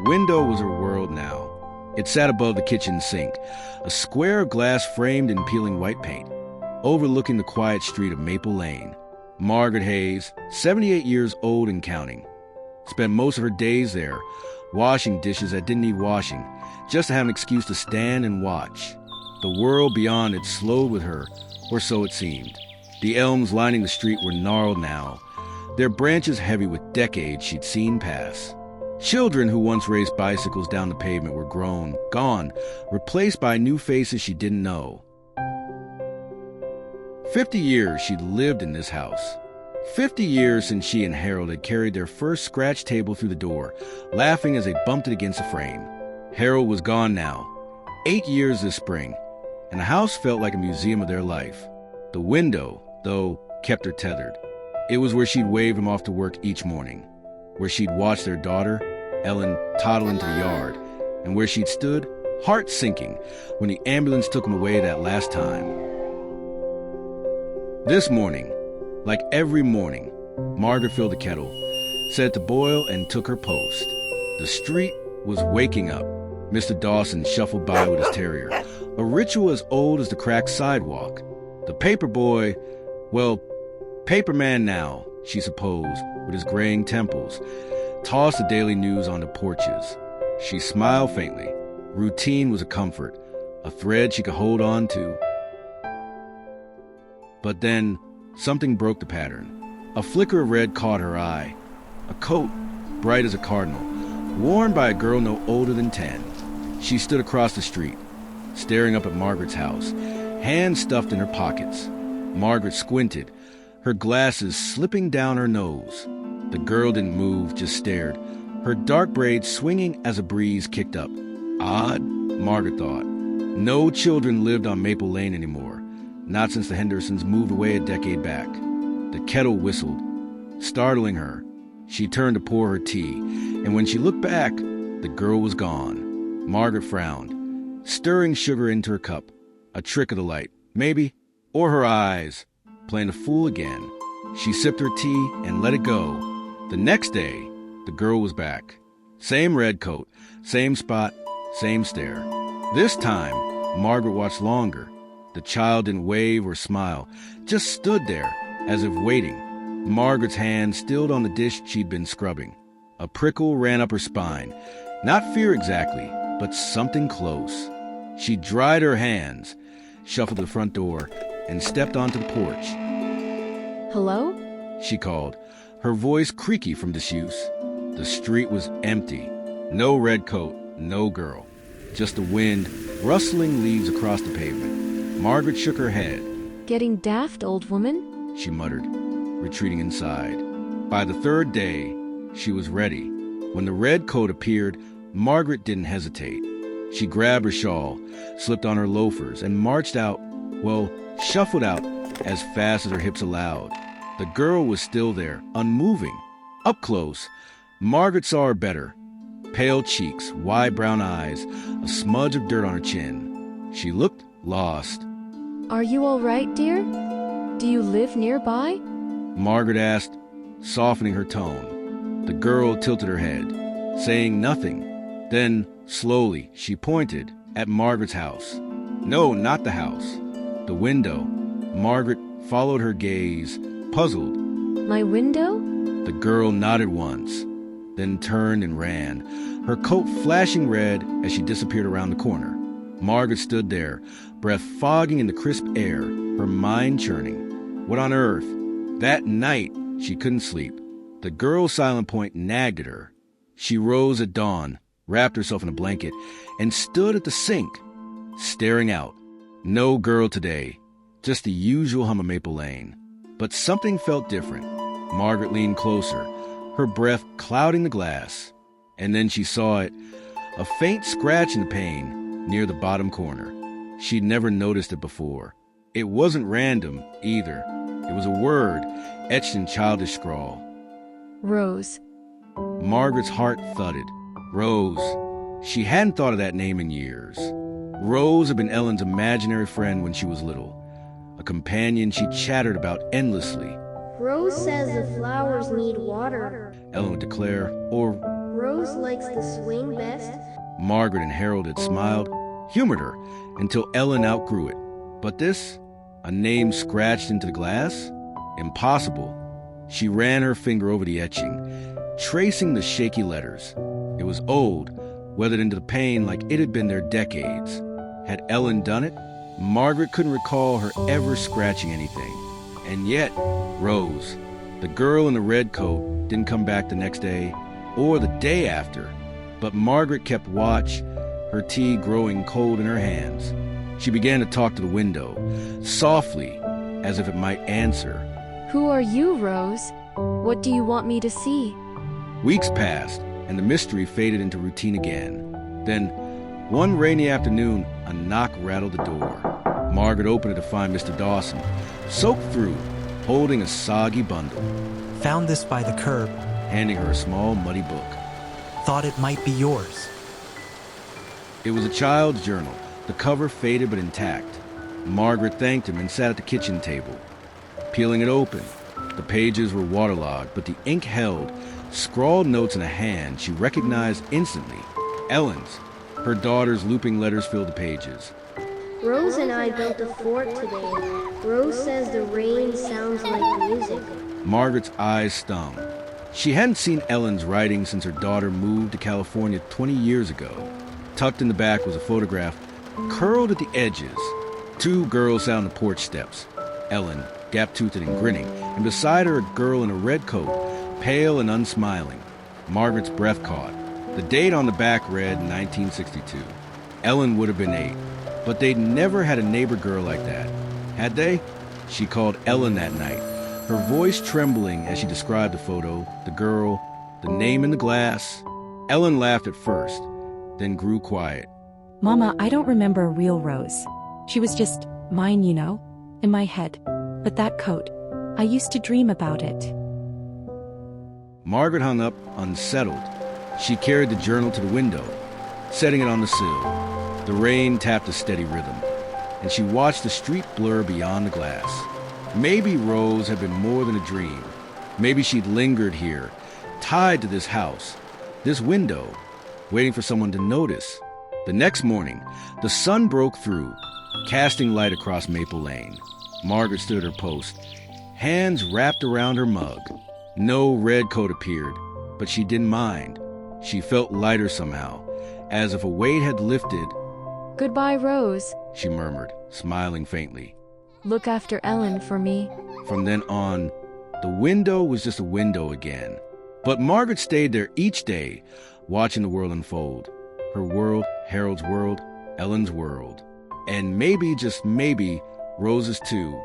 window was her world now. It sat above the kitchen sink, a square of glass framed in peeling white paint, overlooking the quiet street of Maple Lane. Margaret Hayes, 78 years old and counting, spent most of her days there, washing dishes that didn't need washing, just to have an excuse to stand and watch. The world beyond it slowed with her, or so it seemed. The elms lining the street were gnarled now, their branches heavy with decades she'd seen pass. Children who once raced bicycles down the pavement were grown, gone, replaced by new faces she didn't know. 50 years she'd lived in this house. 50 years since she and Harold had carried their first scratch table through the door, laughing as they bumped it against a frame. Harold was gone now. 8 years this spring, and the house felt like a museum of their life. The window, though, kept her tethered. It was where she'd wave him off to work each morning, where she'd watch their daughter, Ellen, toddle into the yard, and where she'd stood, heart sinking, when the ambulance took him away that last time. This morning, like every morning, Margaret filled the kettle, set it to boil, and took her post. The street was waking up. Mr. Dawson shuffled by with his terrier, a ritual as old as the cracked sidewalk. The paper boy, well, paper man now, she supposed, with his graying temples, tossed the daily news onto porches. She smiled faintly. Routine was a comfort, a thread she could hold on to. But then, something broke the pattern. A flicker of red caught her eye. A coat, bright as a cardinal, worn by a girl no older than 10. She stood across the street, staring up at Margaret's house, hands stuffed in her pockets. Margaret squinted, her glasses slipping down her nose. The girl didn't move, just stared, her dark braids swinging as a breeze kicked up. Odd, Margaret thought. No children lived on Maple Lane anymore, not since the Hendersons moved away a decade back. The kettle whistled, startling her. She turned to pour her tea, and when she looked back, the girl was gone. Margaret frowned, stirring sugar into her cup. A trick of the light, maybe, or her eyes, playing a fool again. She sipped her tea and let it go. The next day, the girl was back. Same red coat, same spot, same stare. This time, Margaret watched longer. The child didn't wave or smile, just stood there, as if waiting. Margaret's hand stilled on the dish she'd been scrubbing. A prickle ran up her spine. Not fear exactly, but something close. She dried her hands, shuffled to the front door, and stepped onto the porch. Hello? She called, her voice creaky from disuse. The street was empty. No red coat, no girl. Just the wind rustling leaves across the pavement. Margaret shook her head. Getting daft, old woman? She muttered, retreating inside. By the third day, she was ready. When the red coat appeared, Margaret didn't hesitate. She grabbed her shawl, slipped on her loafers, and marched out, well, shuffled out as fast as her hips allowed. The girl was still there, unmoving. Up close, Margaret saw her better. Pale cheeks, wide brown eyes, a smudge of dirt on her chin. She looked lost. Are you all right, dear? Do you live nearby? Margaret asked, softening her tone. The girl tilted her head, saying nothing. Then, slowly, she pointed at Margaret's house. No, not the house. The window. Margaret followed her gaze, puzzled. My window? The girl nodded once, then turned and ran, her coat flashing red as she disappeared around the corner. Margaret stood there, breath fogging in the crisp air, her mind churning. What on earth? That night, she couldn't sleep. The girl's silent point nagged at her. She rose at dawn, wrapped herself in a blanket, and stood at the sink, staring out. No girl today, just the usual hum of Maple Lane. But something felt different. Margaret leaned closer, her breath clouding the glass. And then she saw it, a faint scratch in the pane near the bottom corner. She'd never noticed it before. It wasn't random, either. It was a word, etched in childish scrawl. Rose. Margaret's heart thudded. Rose. She hadn't thought of that name in years. Rose had been Ellen's imaginary friend when she was little, a companion she chattered about endlessly. Rose says the flowers need water. Ellen would declare, or Rose likes the swing best. Margaret and Harold had smiled, humored her, until Ellen outgrew it. But this? A name scratched into the glass? Impossible. She ran her finger over the etching, tracing the shaky letters. It was old, weathered into the paint like it had been there decades. Had Ellen done it? Margaret couldn't recall her ever scratching anything. And yet, Rose, the girl in the red coat, didn't come back the next day or the day after. But Margaret kept watch, her tea growing cold in her hands. She began to talk to the window, softly, as if it might answer. Who are you, Rose? What do you want me to see? Weeks passed, and the mystery faded into routine again. Then, one rainy afternoon, a knock rattled the door. Margaret opened it to find Mr. Dawson, soaked through, holding a soggy bundle. Found this by the curb. Handing her a small, muddy book. Thought it might be yours. It was a child's journal, the cover faded but intact. Margaret thanked him and sat at the kitchen table. Peeling it open, the pages were waterlogged, but the ink held, scrawled notes in a hand she recognized instantly. Ellen's. Her daughter's looping letters filled the pages. Rose and I built a fort today. Rose says the rain sounds like music. Margaret's eyes stung. She hadn't seen Ellen's writing since her daughter moved to California 20 years ago. Tucked in the back was a photograph, curled at the edges. Two girls sat on the porch steps. Ellen, gap-toothed and grinning, and beside her a girl in a red coat, pale and unsmiling. Margaret's breath caught. The date on the back read 1962. Ellen would have been 8, but they'd never had a neighbor girl like that. Had they? She called Ellen that night, her voice trembling as she described the photo, the girl, the name in the glass. Ellen laughed at first, then grew quiet. Mama, I don't remember a real Rose. She was just mine, you know, in my head. But that coat, I used to dream about it. Margaret hung up, unsettled. She carried the journal to the window, setting it on the sill. The rain tapped a steady rhythm, and she watched the street blur beyond the glass. Maybe Rose had been more than a dream. Maybe she'd lingered here, tied to this house, this window, waiting for someone to notice. The next morning, the sun broke through, casting light across Maple Lane. Margaret stood at her post, hands wrapped around her mug. No red coat appeared, but she didn't mind. She felt lighter somehow, as if a weight had lifted. Goodbye, Rose. She murmured, smiling faintly. Look after Ellen for me. From then on, the window was just a window again. But Margaret stayed there each day, watching the world unfold. Her world, Harold's world, Ellen's world. And maybe, just maybe, Rose's too.